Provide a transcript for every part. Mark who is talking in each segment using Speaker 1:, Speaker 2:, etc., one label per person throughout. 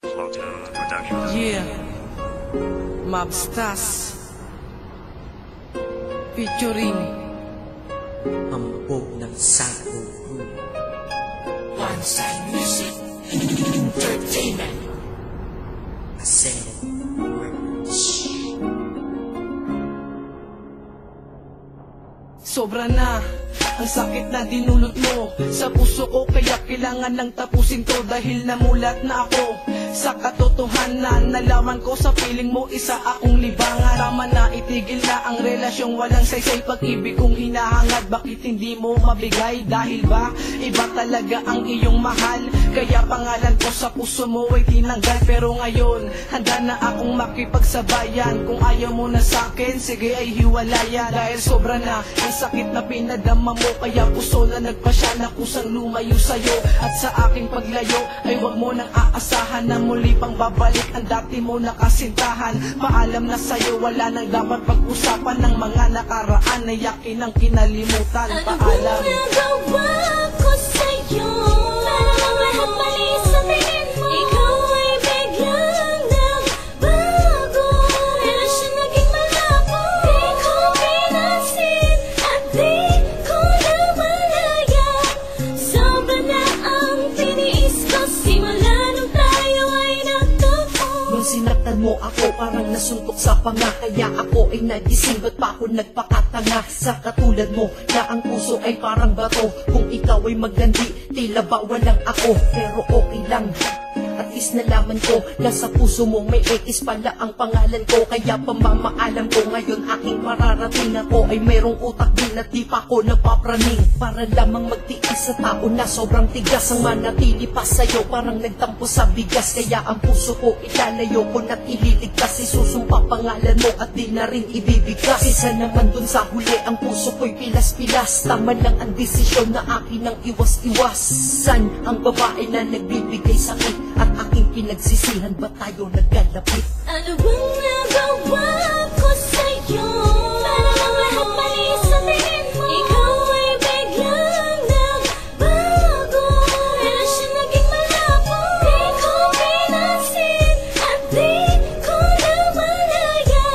Speaker 1: Yeah, Mobstars featuring
Speaker 2: Hambog ng Sago Group.
Speaker 3: One Side Music Entertainment.
Speaker 2: Ascended Records.
Speaker 1: sobra na ang sakit na dinulot mo sa puso ko, kaya kailangan nang tapusin to. Dahil namulat na ako sa katotohanan, nalaman ko sa piling mo isa akong libangan. Tama na, itigil na ang relasyong walang saysay. Pag-ibig kong hinahangad, bakit hindi mo mabigay? Dahil ba iba talaga ang iyong mahal, kaya pangalan ko sa puso mo ay tinanggal. Pero ngayon handa na akong makipagsabayan. Kung ayaw mo na sa'kin, sige ay hiwalayan. Dahil sobra na ang sakit na pinadama mo, kaya puso na nagpasya na kusang lumayo sa'yo. At sa aking paglayo ay wag mo nang aasahan na muli pang babalik ang dati mo nakasintahan. Paalam na sa'yo, wala nang dapat pag-usapan ng mga nakaraan na yakin ang kinalimutan. Paalam.
Speaker 4: Ano bang nagawa ko sa'yo? Parang lahat mali sa tingin mo. Ikaw ay biglang nagbago. Relasyon naging malabo. Di ko pinansin at di ko namalaya. Sobra na ang tiniis ko simula nung tayo ay nagtagpo.
Speaker 2: Nung sinaktan mo ako, parang nasuntok sa panga. Kaya ako ay nagising, ba't pa ako nagpakatanga? Sa katulad mo, na ang puso ay parang bato. Kung ikaw ay maglandi, tila ba walang ako? Pero okay lang, at least nalaman ko na sa puso mo may X pala ang pangalan ko. Kaya pamamaalam ko ngayon, aking mararating ako ay merong utak din at di pa ako napapraning. Para lamang magtiis sa tao na sobrang tigas, ang manatili pa sa'yo parang nagtampo sa bigas. Kaya ang puso ko ilalayo ko na't ililigtas. Isusumpa pangalan mo at di na rin ibibigkas. Isa naman dun sa huli, ang puso ko'y pilas-pilas. Tama lang ang desisyon na akin ang iwas-iwasan. Ang babae na nagbibigay sakit at aking pinagsisihan, ba tayo nagkalapit?
Speaker 4: Ano bang nagawa ko sa'yo? Parang lahat mali sa tingin mo. Ikaw ay biglang nagbago. Relasyon naging malabo. Di ko pinansin at di ko namalaya.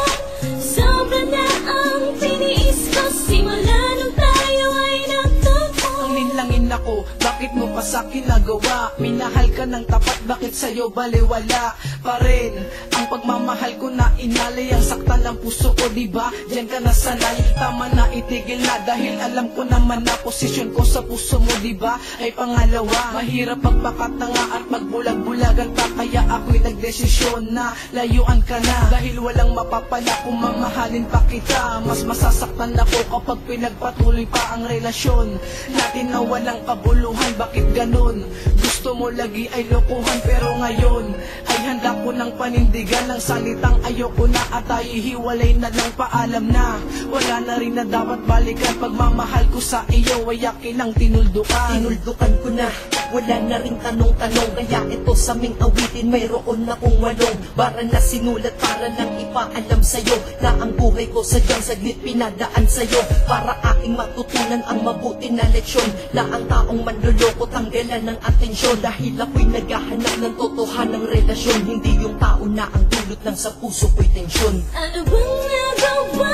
Speaker 4: Sobra na ang tiniis ko simula nung tayo ay nagtagpo.
Speaker 1: Ang nilangin ako, bakit mo pa sa'kin nagawa? Minahal ka ng tapat, bakit sa'yo baliwala pa rin? Ang pagmamahal ko na inalay, ang saktan ng puso ko, diba? Diyan ka na sanay, tama na, itigil na. Dahil alam ko naman na posisyon ko sa puso mo, diba? Ay pangalawa, mahirap magpakatanga at magbulag-bulagan pa. Kaya ako'y nagdesisyon na layuan ka na. Dahil walang mapapala kung mamahalin pa kita. Mas masasaktan ako kapag pinagpatuloy pa ang relasyon natin na walang kabuluhan. Bakit ganun? Gusto mo lagi ay lokohan, pero ngayon ay handa ko ng panindigan ng salitang ayoko na at tayo hiwalay na lang. Paalam na, wala na rin na dapat balikan. Pagmamahal ko sa iyo ay yakin ang tinuldukan.
Speaker 2: Tinuldukan ko na, wala na rin tanong-tanong. Kaya ito sa aming awitin, mayroon na kong walong bara na sinulat para lang ipaalam sa'yo na ang buhay ko sadyang saglit pinadaan sa'yo para aking matutunan ang mabuti na leksyon. Na ang taong manloloko tanggalan ng atensyon. Dahil ako'y naghahanap ng totohanang relasyon, hindi yung tao na ang dulot ng sa puso ko'y tensyon.
Speaker 4: Ano bang nagawa